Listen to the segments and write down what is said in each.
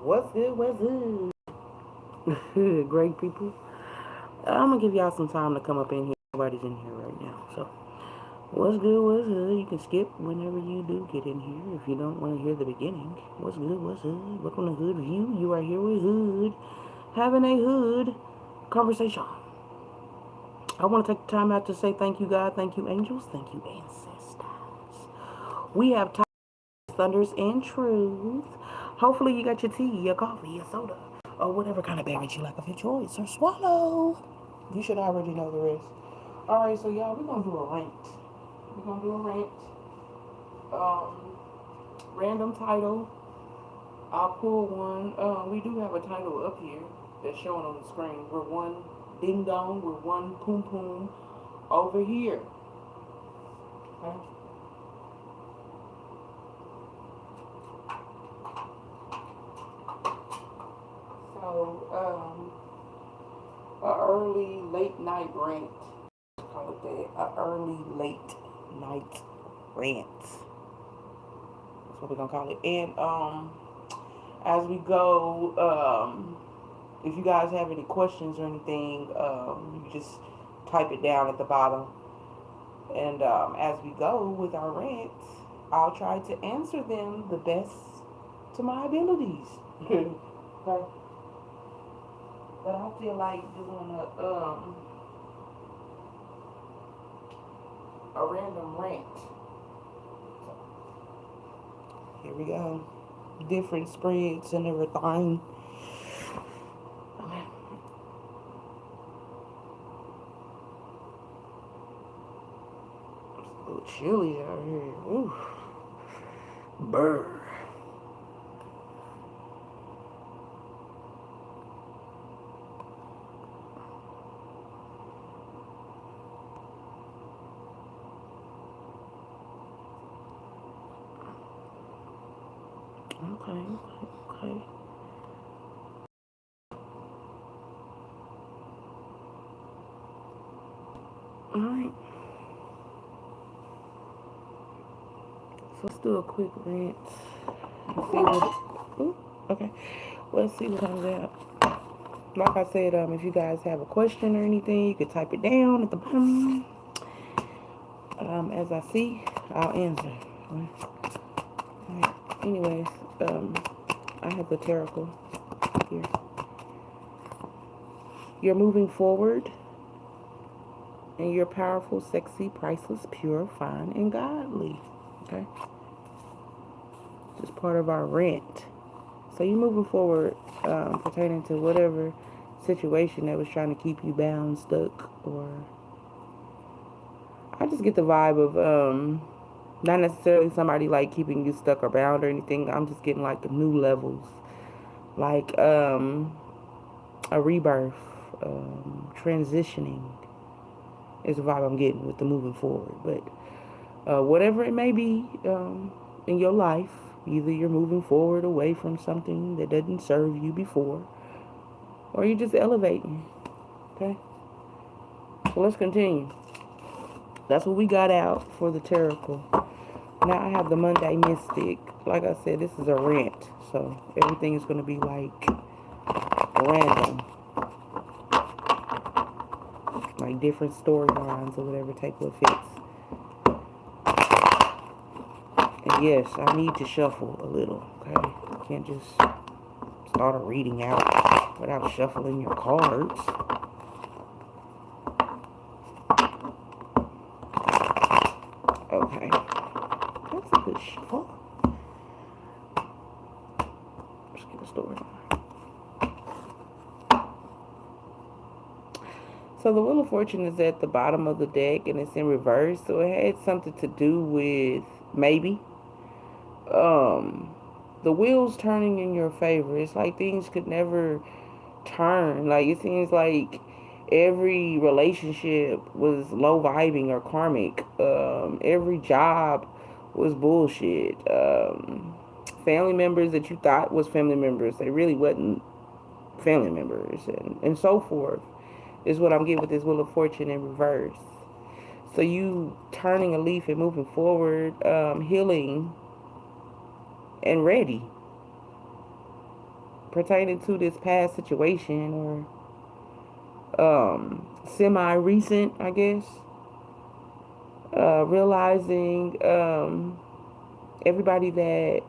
What's good? What's good? Great people. I'm gonna give y'all some time to come up in here. Nobody's in here right now. So, what's good? What's good? You can skip whenever you do get in here if you don't want to hear the beginning. What's good? What's good? Welcome to Hood View. You are here with Hood. Having a Hood conversation. I want to take the time out to say thank you, God. Thank you, angels. Thank you, ancestors. We have thunders and truth. Hopefully you got your tea, your coffee, your soda, or whatever kind of beverage you like of your choice, or swallow. You should already know the rest. Alright, so y'all, we're gonna do a rant. We're gonna do a rant. Random title. I'll pull one. We do have a title up here that's showing on the screen. We're one ding dong, we're one poom poom over here. Okay? So, a early late night rant. Call it that. A early late night rant. That's what we're gonna call it. And as we go, if you guys have any questions or anything, you just type it down at the bottom. And as we go with our rants, I'll try to answer them the best to my abilities. Okay. But I feel like doing a random rant. So, here we go. Different spreads and everything. Okay. It's a little chilly out here. Ooh. Brr. Okay, okay. Alright. So let's do a quick rant and see what. Ooh, okay. Let's see what comes out. Like I said, if you guys have a question or anything, you can type it down at the bottom. As I see, I'll answer. Alright. Anyways, I have the tarot here. You're moving forward, and you're powerful, sexy, priceless, pure, fine, and godly. Okay? Just part of our rant. So you're moving forward, pertaining to whatever situation that was trying to keep you bound, stuck, or I just get the vibe of not necessarily somebody like keeping you stuck or bound or anything. I'm just getting like new levels, like a rebirth, transitioning is the vibe I'm getting with the moving forward. But whatever it may be in your life, either you're moving forward away from something that didn't serve you before, or you're just elevating. Okay? So let's continue. That's what we got out for the tarot. Now I have the Monday Mystic. Like I said, this is a rant. So everything is going to be like random. Like different storylines or whatever, take what fits. And yes, I need to shuffle a little, okay? You can't just start a reading out without shuffling your cards. Okay. That's a good shuffle. Let's get a storyline. So the Wheel of Fortune is at the bottom of the deck and it's in reverse. So it had something to do with maybe the wheels turning in your favor. It's like things could never turn. Like it seems like every relationship was low vibing or karmic. Every job was bullshit. Family members that you thought was family members, they really wasn't family members, and so forth is what I'm getting with this Wheel of Fortune in reverse. So you turning a leaf and moving forward, healing and ready. pertaining to this past situation, or semi-recent, I guess. Realizing everybody that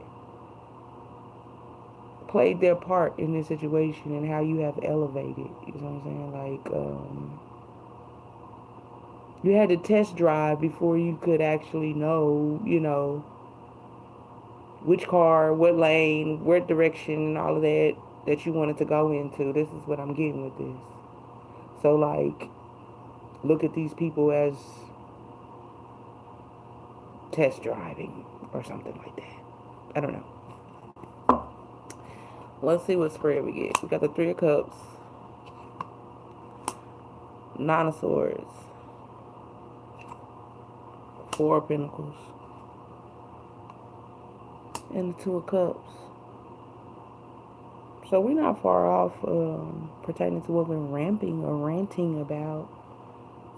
played their part in this situation and how you have elevated. You know what I'm saying? Like, you had to test drive before you could actually know, which car, what lane, what direction, and all of that you wanted to go into. This is what I'm getting with this. So, like, look at these people as test driving or something like that. I don't know. Let's see what spread we get. We got the Three of Cups, Nine of Swords, Four of Pentacles, and the Two of Cups. So we're not far off pertaining to what we're ranting about.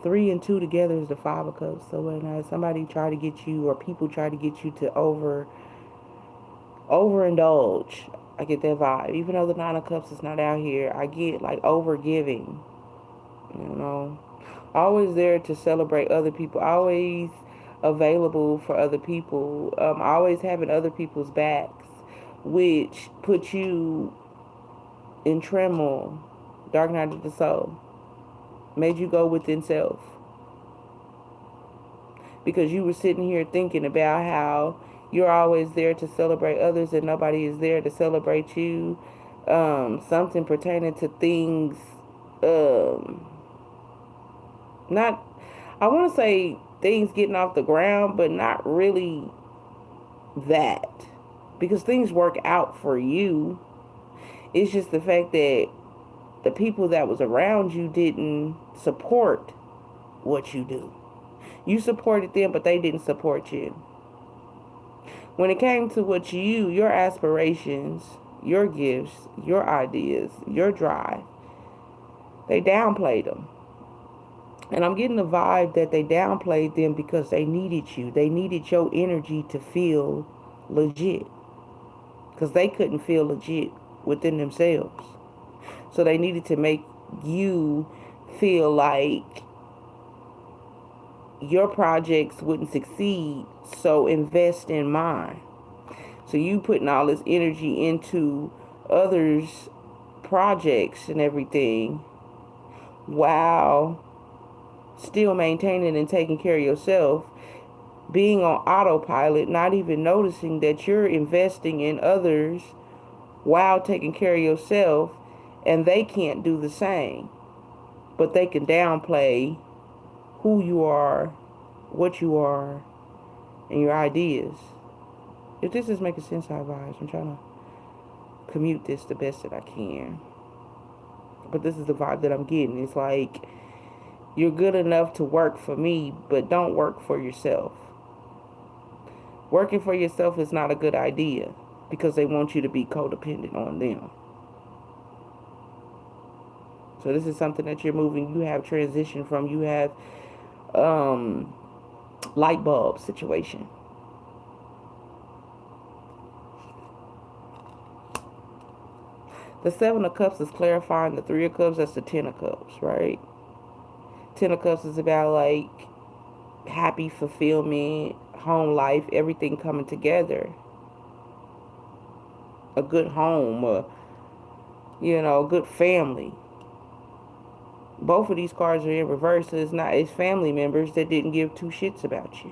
3 and 2 together is the Five of Cups. So when somebody try to get you, or people try to get you to overindulge, I get that vibe. Even though the Nine of Cups is not out here, I get like over giving. Always there to celebrate other people. Always available for other people. Always having other people's backs, which puts you in tremble. Dark night of the soul. Made you go within self. Because you were sitting here thinking about how you're always there to celebrate others and nobody is there to celebrate you. Something pertaining to things, not, I want to say things getting off the ground, but not really that. Because things work out for you. It's just the fact that the people that was around you didn't support what you do. You supported them, but they didn't support you. When it came to what your aspirations, your gifts, your ideas, your drive, they downplayed them. And I'm getting the vibe that they downplayed them because they needed you. They needed your energy to feel legit. Because they couldn't feel legit within themselves. So they needed to make you feel like your projects wouldn't succeed, so invest in mine. So you putting all this energy into others' projects and everything while still maintaining and taking care of yourself, being on autopilot, not even noticing that you're investing in others while taking care of yourself, and they can't do the same. But they can downplay who you are, what you are, and your ideas. If this is making sense, I advise. I'm trying to commute this the best that I can. But this is the vibe that I'm getting. It's like, you're good enough to work for me, but don't work for yourself. Working for yourself is not a good idea because they want you to be codependent on them. So this is something that you're moving. You have transition from. You have light bulb situation. The Seven of Cups is clarifying the Three of Cups. That's the Ten of Cups, right? Ten of Cups is about like happy fulfillment, home life, everything coming together. A good home, a good family. Both of these cards are in reverse. So it's family members that didn't give two shits about you.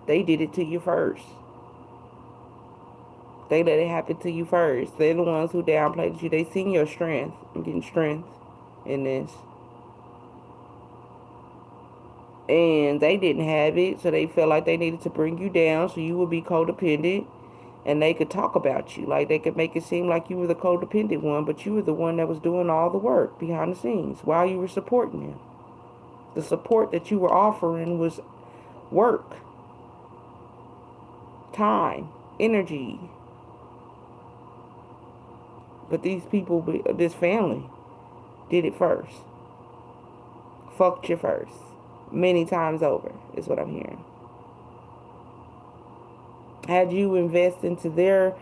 They did it to you first. They let it happen to you first. They're the ones who downplayed you. They seen your strength. I'm getting strength in this. And they didn't have it, so they felt like they needed to bring you down so you would be codependent. And they could talk about you. Like, they could make it seem like you were the codependent one, but you were the one that was doing all the work behind the scenes while you were supporting them. The support that you were offering was work, time, energy. But these people, this family, did it first. Fucked you first. Many times over, is what I'm hearing. Had you invest into their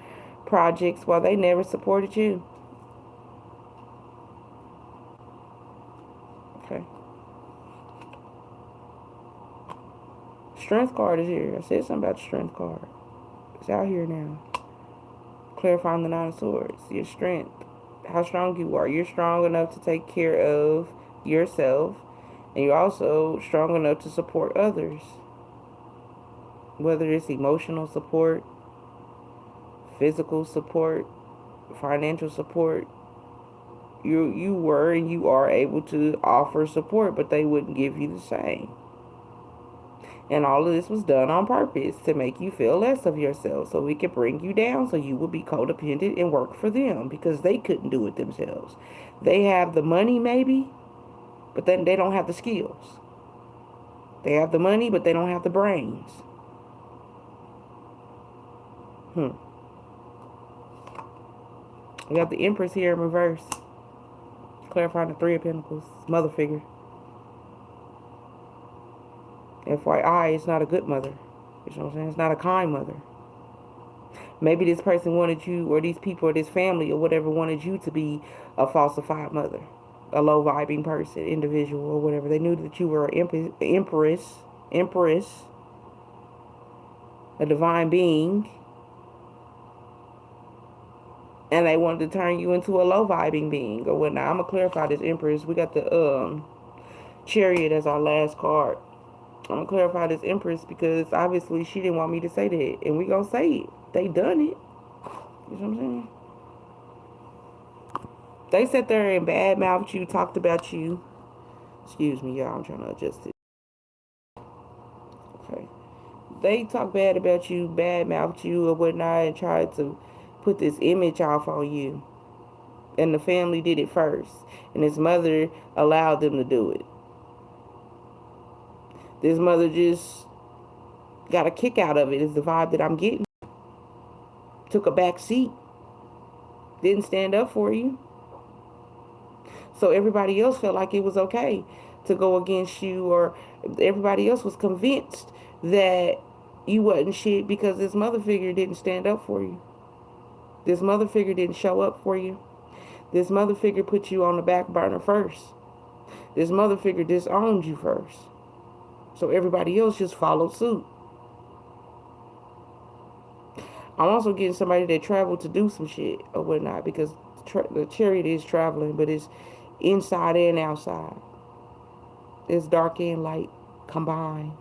projects while they never supported you. Okay. Strength card is here. I said something about the strength card. It's out here now. Clarifying the Nine of Swords. Your strength. How strong you are. You're strong enough to take care of yourself. And you're also strong enough to support others. Whether it's emotional support, physical support, financial support. You were and you are able to offer support, but they wouldn't give you the same. And all of this was done on purpose to make you feel less of yourself so we could bring you down so you would be codependent and work for them because they couldn't do it themselves. They have the money maybe, but then they don't have the skills. They have the money, but they don't have the brains. We got the Empress here in reverse. Clarifying the Three of Pentacles. Mother figure. FYI, it's not a good mother. You know what I'm saying? It's not a kind mother. Maybe this person wanted you, or these people, or this family, or whatever, wanted you to be a falsified mother. A low vibing person, individual, or whatever. They knew that you were an empress, a divine being. And they wanted to turn you into a low vibing being or whatnot. I'm going to clarify this Empress. We got the Chariot as our last card. I'm going to clarify this Empress because obviously she didn't want me to say that. And we going to say it. They done it. You know what I'm saying? They sat there and bad-mouthed you, talked about you. Excuse me, y'all. I'm trying to adjust it. Okay. They talked bad about you, bad-mouthed you or whatnot, and tried to put this image off on you. And the family did it first. And his mother allowed them to do it. This mother just got a kick out of it, is the vibe that I'm getting. Took a back seat. Didn't stand up for you. So everybody else felt like it was okay to go against you, or everybody else was convinced that you wasn't shit because this mother figure didn't stand up for you. This mother figure didn't show up for you. This mother figure put you on the back burner first. This mother figure disowned you first. So everybody else just followed suit. I'm also getting somebody that traveled to do some shit or whatnot because the Chariot is traveling, but it's inside and outside. It's dark and light combined.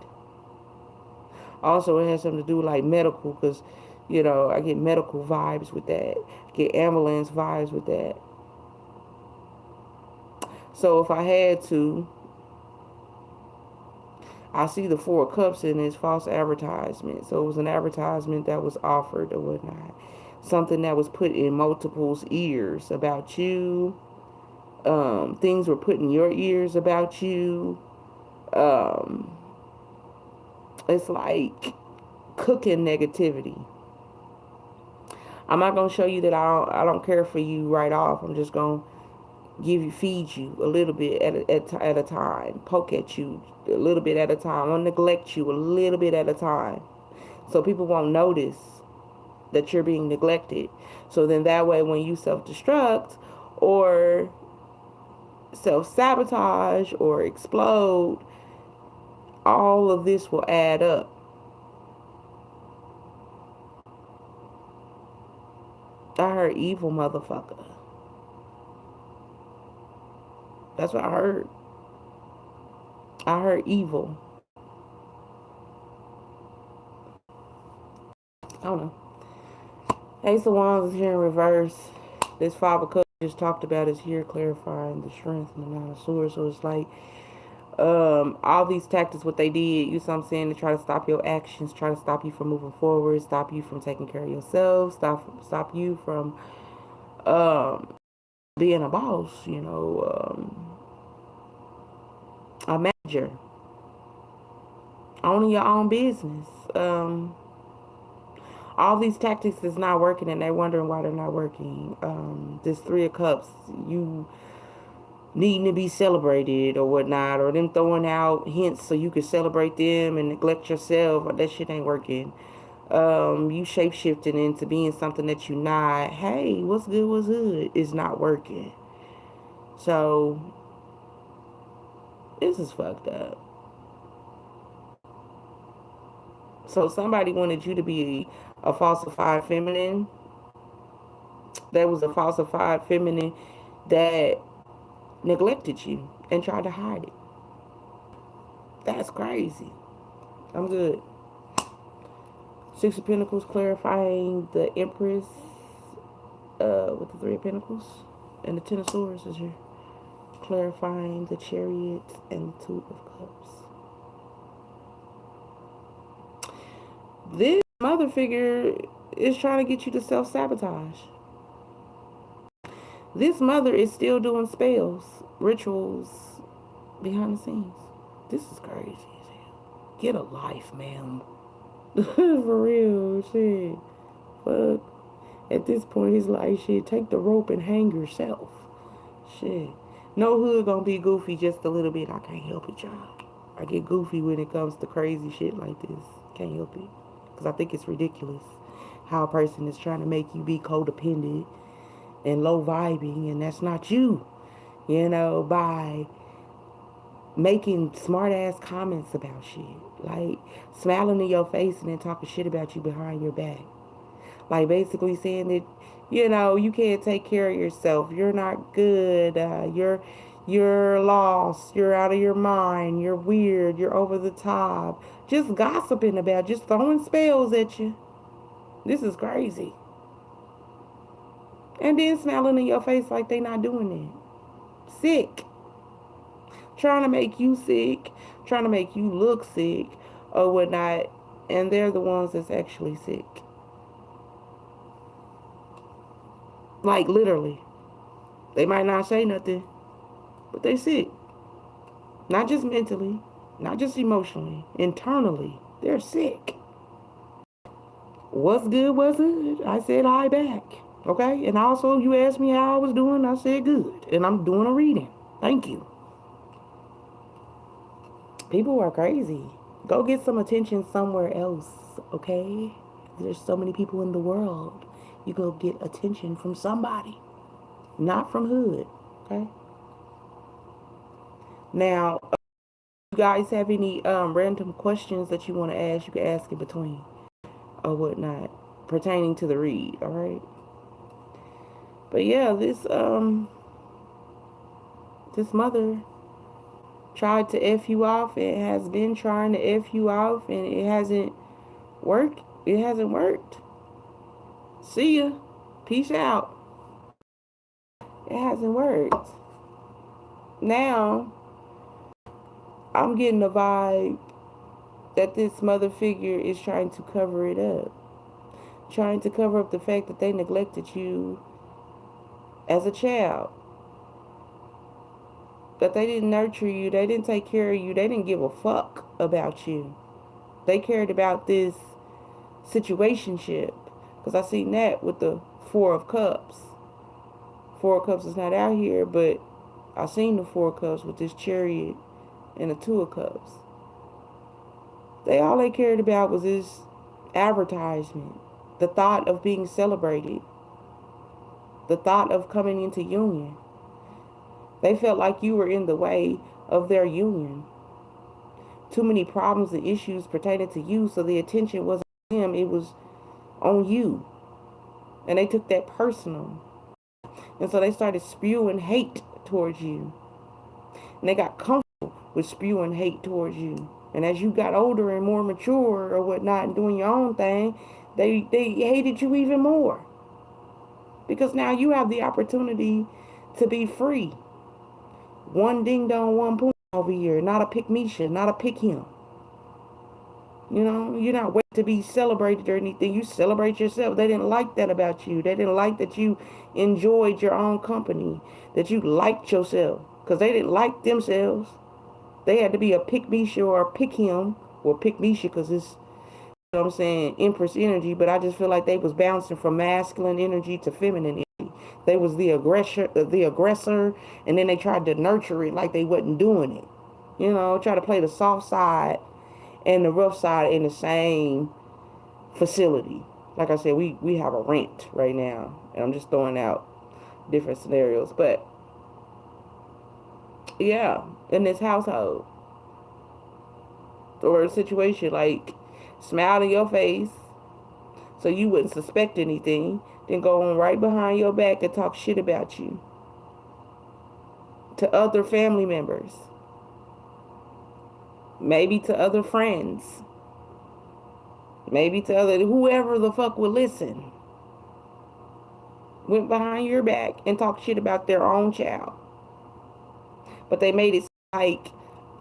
Also, it has something to do with like medical because, you know, I get medical vibes with that. I get ambulance vibes with that. So if I had to, I see the Four of Cups in this false advertisement. So it was an advertisement that was offered or whatnot. Something that was put in multiple's ears about you. Things were put in your ears about you. It's like cooking negativity. I'm not going to show you that I don't care for you right off. I'm just going to feed you a little bit at a time. Poke at you a little bit at a time. I'll neglect you a little bit at a time. So people won't notice that you're being neglected. So then that way when you self-destruct or self-sabotage or explode, all of this will add up. I heard evil motherfucker. That's what I heard. I heard evil. I don't know. Ace of Wands is here in reverse. This Five of Cups just talked about is here clarifying the strength and the Nine of Swords. So it's like all these tactics, what they did, you know what I'm saying, to try to stop your actions, try to stop you from moving forward, stop you from taking care of yourself, stop you from being a boss, you know, a manager, owning your own business. All these tactics is not working and they're wondering why they're not working. This Three of Cups, you needing to be celebrated or whatnot, or them throwing out hints so you can celebrate them and neglect yourself, that shit ain't working. You shape-shifting into being something that you not. Hey, what's good, what's good, is not working. So This is fucked up. So somebody wanted you to be a falsified feminine. There was a falsified feminine that neglected you and tried to hide it. That's crazy. I'm good. Six of Pentacles clarifying the Empress with the Three of Pentacles. And the Ten of Swords is here. Clarifying the Chariot and the Two of Cups. This mother figure is trying to get you to self-sabotage. This mother is still doing spells, rituals behind the scenes. This is crazy as hell. Get a life, ma'am. For real, shit. Fuck. At this point, it's like, shit, take the rope and hang yourself. Shit. No hood gonna be goofy just a little bit. I can't help it, y'all. I get goofy when it comes to crazy shit like this. Can't help it. Because I think it's ridiculous how a person is trying to make you be codependent and low vibing, and that's not you. You know, by making smart ass comments about shit. Like smiling in your face and then talking shit about you behind your back. Like basically saying that, you know, you can't take care of yourself. You're not good. You're lost. You're out of your mind. You're weird. You're over the top. Just gossiping about, just throwing spells at you. This is crazy. And then smiling in your face like they not doing it. Sick. Trying to make you sick. Trying to make you look sick or whatnot. And they're the ones that's actually sick. Like literally. They might not say nothing, but they sick. Not just mentally, not just emotionally, internally. They're sick. What's good, what's good? I said hi back. Okay? And also you asked me how I was doing, I said good. And I'm doing a reading. Thank you. People are crazy. Go get some attention somewhere else, okay? There's so many people in the world. You go get attention from somebody. Not from hood, okay? Now, you guys have any random questions that you want to ask, you can ask in between or whatnot pertaining to the read, all right? But yeah, this mother tried to F you off. It has been trying to F you off and it hasn't worked. It hasn't worked. See ya. Peace out. It hasn't worked. Now, I'm getting a vibe that this mother figure is trying to cover it up. Trying to cover up the fact that they neglected you as a child. That they didn't nurture you. They didn't take care of you. They didn't give a fuck about you. They cared about this situationship. Because I seen that with the Four of Cups. Four of Cups is not out here, but I seen the Four of Cups with this Chariot and the Two of Cups. All they cared about was this advertisement. The thought of being celebrated. The thought of coming into union. They felt like you were in the way of their union. Too many problems and issues pertaining to you, so the attention wasn't on them, it was on you. And they took that personal. And so they started spewing hate towards you. And they got comfortable with spewing hate towards you. And as you got older and more mature or whatnot and doing your own thing, they hated you even more. Because now you have the opportunity to be free. One ding dong, one boom over here. Not a pick me shit, not a pick him. You know, you're not waiting to be celebrated or anything. You celebrate yourself. They didn't like that about you. They didn't like that you enjoyed your own company, that you liked yourself. Because they didn't like themselves. They had to be a pick Misha or a pick him, or pick Misha because it's, you know what I'm saying, Empress energy. But I just feel like they was bouncing from masculine energy to feminine energy. They was the aggressor, and then they tried to nurture it like they wasn't doing it. You know, try to play the soft side and the rough side in the same facility. Like I said, we have a rant right now, and I'm just throwing out different scenarios. But Yeah, in this household or a situation, like smile in your face so you wouldn't suspect anything, then go on right behind your back and talk shit about you to other family members, maybe to other friends, maybe to other whoever the fuck would listen. Went behind your back and talked shit about their own child. But they made it like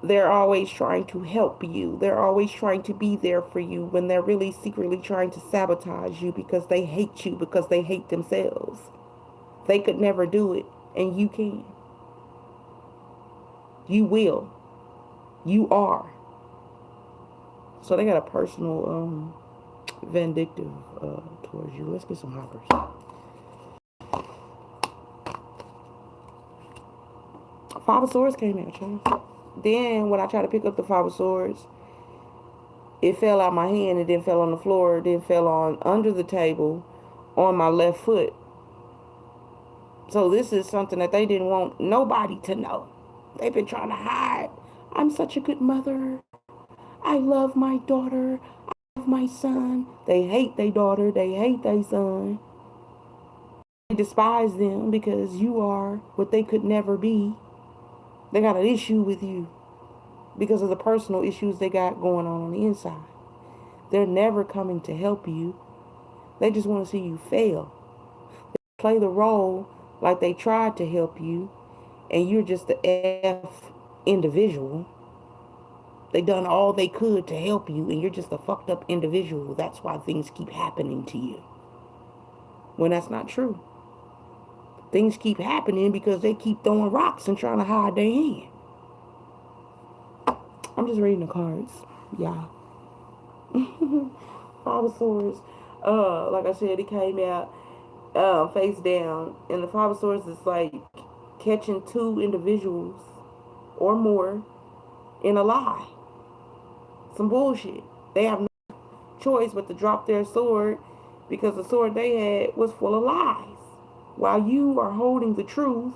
they're always trying to help you. They're always trying to be there for you when they're really secretly trying to sabotage you because they hate you, because they hate themselves. They could never do it, and you can. You will. You are. So they got a personal vindictive towards you. Let's get some hoppers. Five of Swords came out, child. Then when I tried to pick up the Five of Swords, it fell out my hand. It then fell on the floor. It then fell on under the table on my left foot. So this is something that they didn't want nobody to know. They've been trying to hide. I'm such a good mother. I love my daughter. I love my son. They hate their daughter. They hate their son. They despise them because you are what they could never be. They got an issue with you because of the personal issues they got going on the inside. They're never coming to help you. They just want to see you fail. They play the role like they tried to help you and you're just the F individual. They done all they could to help you and you're just a fucked up individual. That's why things keep happening to you. When that's not true. Things keep happening because they keep throwing rocks and trying to hide their hand. I'm just reading the cards, y'all. Five of Swords. Like I said, it came out face down, and the Five of Swords is like catching two individuals or more in a lie. Some bullshit. They have no choice but to drop their sword because the sword they had was full of lies. While you are holding the truth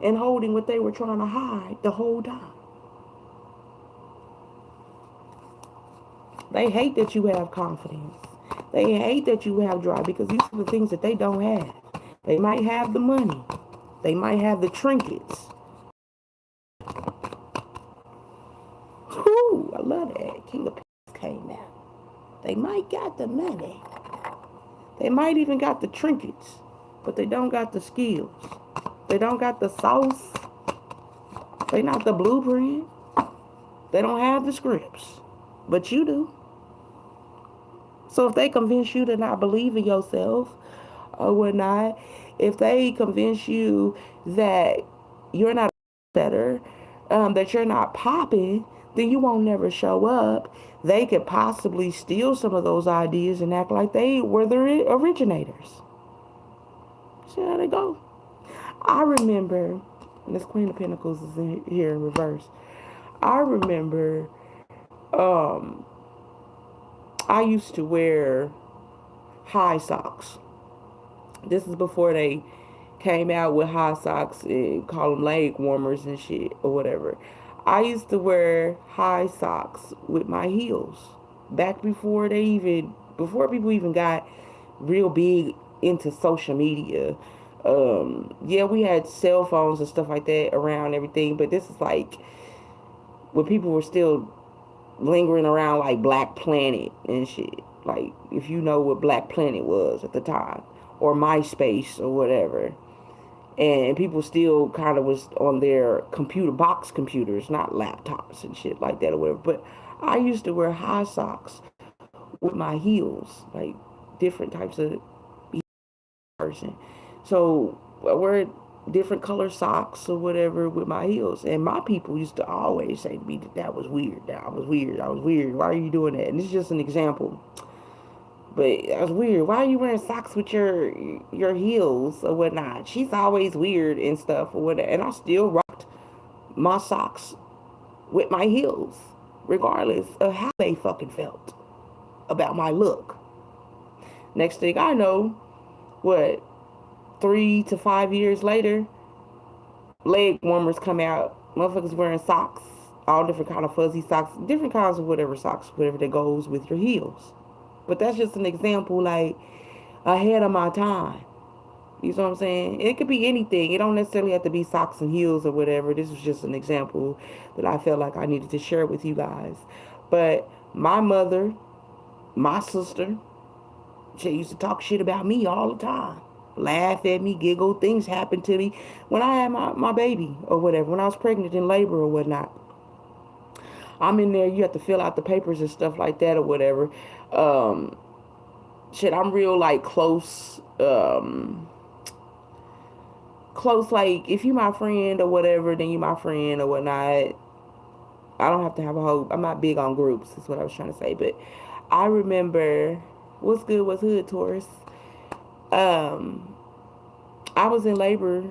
and holding what they were trying to hide the whole time. They hate that you have confidence. They hate that you have drive because these are the things that they don't have. They might have the money. They might have the trinkets. Ooh, I love that. King of Pentacles came out. They might got the money. They might even got the trinkets, but they don't got the skills. They don't got the sauce. They not the blueprint. They don't have the scripts, but you do. So if they convince you to not believe in yourself or whatnot, if they convince you that you're not better, that you're not popping, then you won't never show up. They could possibly steal some of those ideas and act like they were the originators. See how they go? I remember, and this Queen of Pentacles is here in reverse. I remember I used to wear high socks. This is before they came out with high socks and call them leg warmers and shit or whatever. I used to wear high socks with my heels back before people even got real big into social media. Yeah, we had cell phones and stuff like that around and everything, but this is like when people were still lingering around like Black Planet and shit. Like, if you know what Black Planet was at the time, or MySpace or whatever. And people still kind of was on their box computers, not laptops and shit like that or whatever. But I used to wear high socks with my heels, like different types of person. So I wear different color socks or whatever with my heels. And my people used to always say to me that was weird. That I was weird. I was weird. Why are you doing that? And this is just an example. But that was weird. Why are you wearing socks with your heels or whatnot? She's always weird and stuff or whatever. And I still rocked my socks with my heels, regardless of how they fucking felt about my look. Next thing I know, what, 3 to 5 years later, leg warmers come out Motherfuckers wearing socks, all different kind of fuzzy socks, different kinds of whatever socks, whatever that goes with your heels. But that's just an example, like ahead of my time. You know what I'm saying? It could be anything. It don't necessarily have to be socks and heels or whatever. This was just an example that I felt like I needed to share with you guys. But my mother, my sister, she used to talk shit about me all the time. Laugh at me, giggle. Things happened to me when I had my baby or whatever, when I was pregnant in labor or whatnot. I'm in there, you have to fill out the papers and stuff like that or whatever. Um, Shit, I'm real like close. Close, like if you my friend or whatever, then you my friend or whatnot. I don't have to have a whole. I'm not big on groups. Is what I was trying to say. But I remember what's good, what's hood, Taurus. Um, I was in labor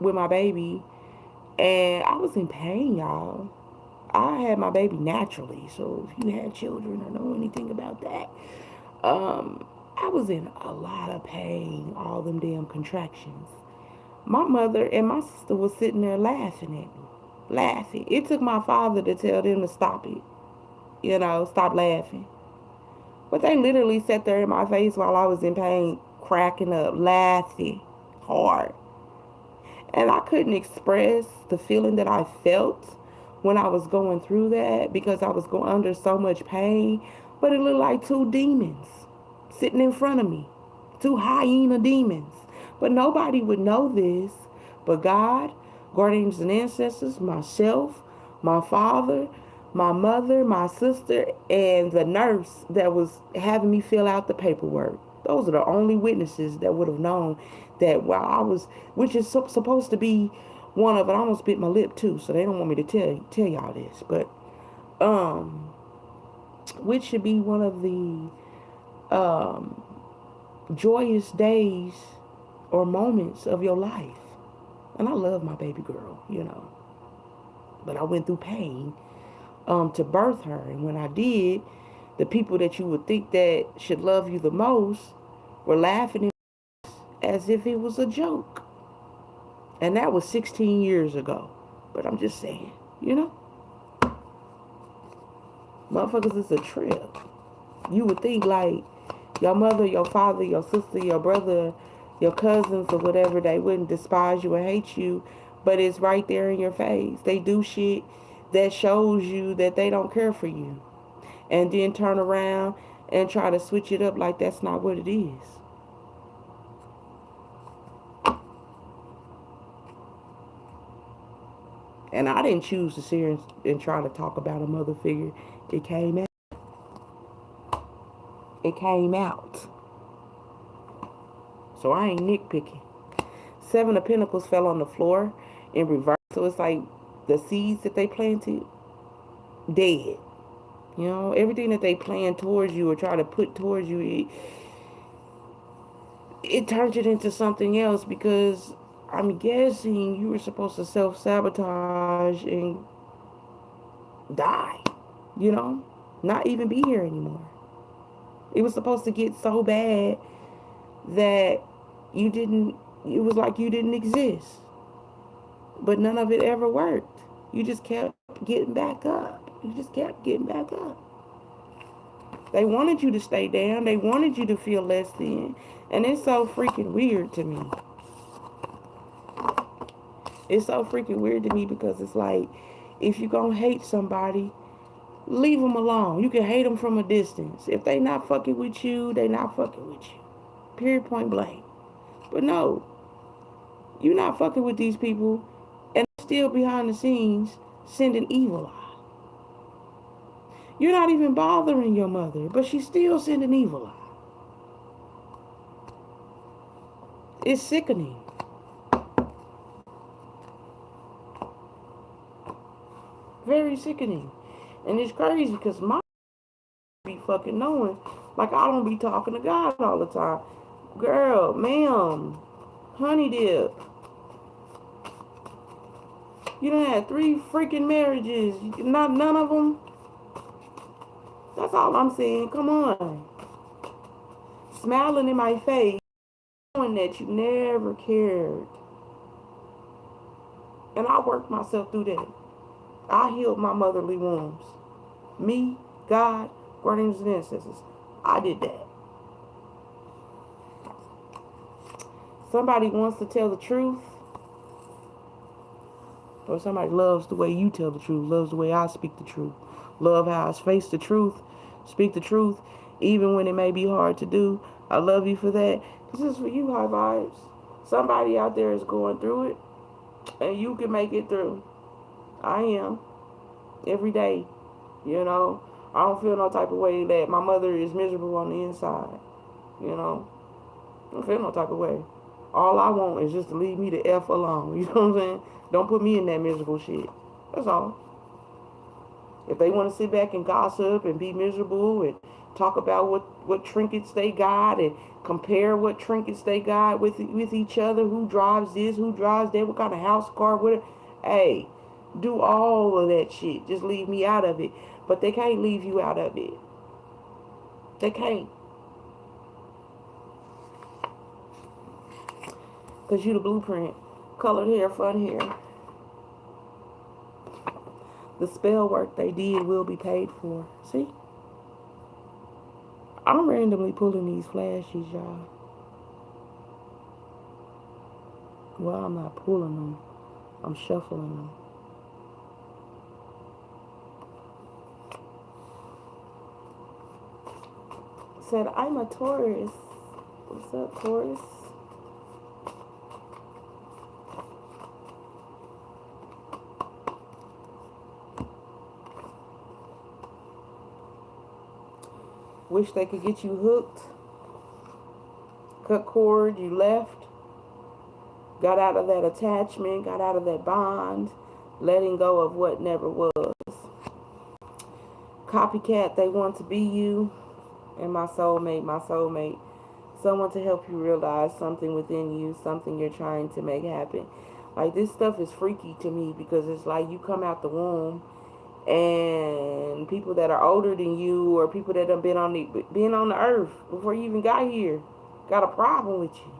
with my baby, and I was in pain, y'all. I had my baby naturally, so if you had children or know anything about that, I was in a lot of pain. All them damn contractions. My mother and my sister was sitting there laughing at me, laughing. It took my father to tell them to stop it, stop laughing. But they literally sat there in my face while I was in pain, cracking up, laughing hard. And I couldn't express the feeling that I felt when I was going through that because I was going under so much pain. But it looked like two demons sitting in front of me, two hyena demons. But nobody would know this but God, guardians and ancestors, myself, my father, my mother, my sister, and the nurse that was having me fill out the paperwork. Those are the only witnesses that would have known that while I was, which is supposed to be one of it. I almost bit my lip too, so they don't want me to tell y'all this, but um, which should be one of the um joyous days or moments of your life. And I love my baby girl. But I went through pain to birth her. And when I did, the people that you would think that should love you the most were laughing as if it was a joke. And that was 16 years ago. But I'm just saying, motherfuckers, it's a trip. You would think like your mother, your father, your sister, your brother, your cousins or whatever, they wouldn't despise you or hate you, but it's right there in your face. They do shit that shows you that they don't care for you. And then turn around and try to switch it up like that's not what it is. And I didn't choose to sit here and try to talk about a mother figure. It came out. It came out. So I ain't nitpicking. Seven of Pentacles fell on the floor in reverse. So it's like the seeds that they planted, dead. Everything that they plan towards you or try to put towards you, it turns it into something else because I'm guessing you were supposed to self-sabotage and die, not even be here anymore. It was supposed to get so bad that it was like you didn't exist. But none of it ever worked. You just kept getting back up. You just kept getting back up. They wanted you to stay down. They wanted you to feel less than. And it's so freaking weird to me. It's so freaking weird to me because it's like, if you're going to hate somebody, leave them alone. You can hate them from a distance. If they not fucking with you, they not fucking with you. Period, point blank. But no, you're not fucking with these people and still behind the scenes sending evil out. You're not even bothering your mother, but she's still sending evil out. It's sickening. Very sickening. And it's crazy because my be fucking knowing. Like I don't be talking to God all the time. Girl, ma'am, honey dip. You done had 3 freaking marriages. Not none of them. That's all I'm saying. Come on. Smiling in my face, knowing that you never cared. And I worked myself through that. I healed my motherly wounds. Me, God, guardians and ancestors. I did that. Somebody wants to tell the truth, or somebody loves the way you tell the truth, loves the way I speak the truth, love how I face the truth, speak the truth, even when it may be hard to do. I love you for that. This is for you, high vibes. Somebody out there is going through it, and you can make it through. I am. Every day. You know, I don't feel no type of way that my mother is miserable on the inside. You know, I don't feel no type of way. All I want is just to leave me the F alone. You know what I'm saying? Don't put me in that miserable shit. That's all. If they want to sit back and gossip and be miserable and talk about what trinkets they got and compare what trinkets they got with each other, who drives this, who drives that, what kind of house, car, whatever. Hey, do all of that shit. Just leave me out of it. But they can't leave you out of it. They can't. Because you the blueprint. Colored hair, fun hair. The spell work they did will be paid for. See? I'm randomly pulling these flashes, y'all. Well, I'm not pulling them. I'm shuffling them. Said, I'm a Taurus. What's up, Taurus? Wish they could get you hooked. Cut cord, you left. Got out of that attachment, got out of that bond. Letting go of what never was. Copycat, they want to be you. And my soulmate. Someone to help you realize something within you, something you're trying to make happen. Like, this stuff is freaky to me because it's like you come out the womb and people that are older than you or people that have been on the earth before you even got here got a problem with you.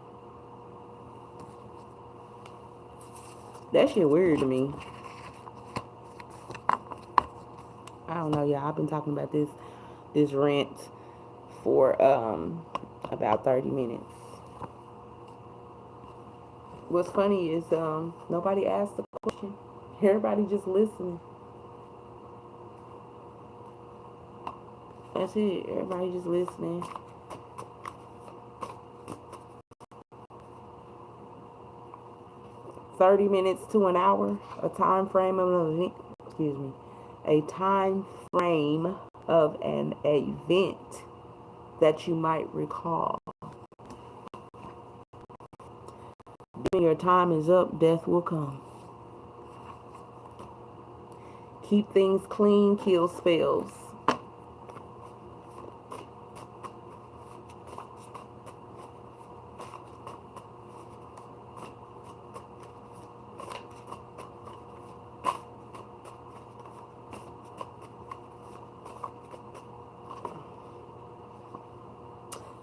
That shit weird to me. I don't know, y'all. I've been talking about this rant for about 30 minutes. What's funny is nobody asked the question. Everybody just listening. That's it. Everybody just listening. $30 to an hour. A time frame of an event. Excuse me. A time frame of an event that you might recall. When your time is up, death will come. Keep things clean, kill spells.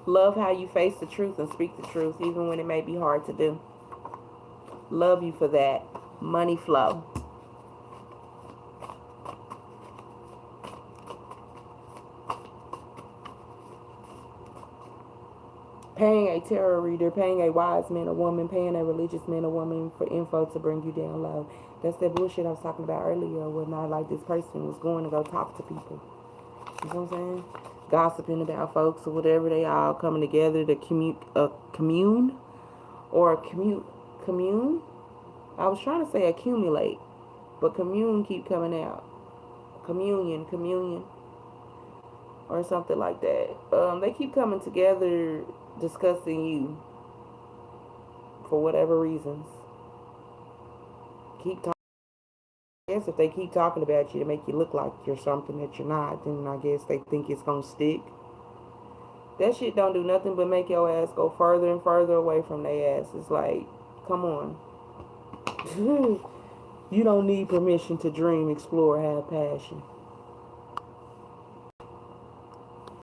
Love how you face the truth and speak the truth, even when it may be hard to do. Love you for that. Money flow. Paying a tarot reader, paying a wise man or woman, paying a religious man or woman for info to bring you down low. That's that bullshit I was talking about earlier when I like this person was going to go talk to people. You know what I'm saying? Gossiping about folks or whatever, they all coming together to commune. I was trying to say accumulate, but commune keep coming out. Communion, or something like that. They keep coming together discussing you for whatever reasons. Keep talking. I guess if they keep talking about you to make you look like you're something that you're not, then I guess they think it's gonna stick. That shit don't do nothing but make your ass go further and further away from their ass. It's like, come on. You don't need permission to dream, explore, have passion.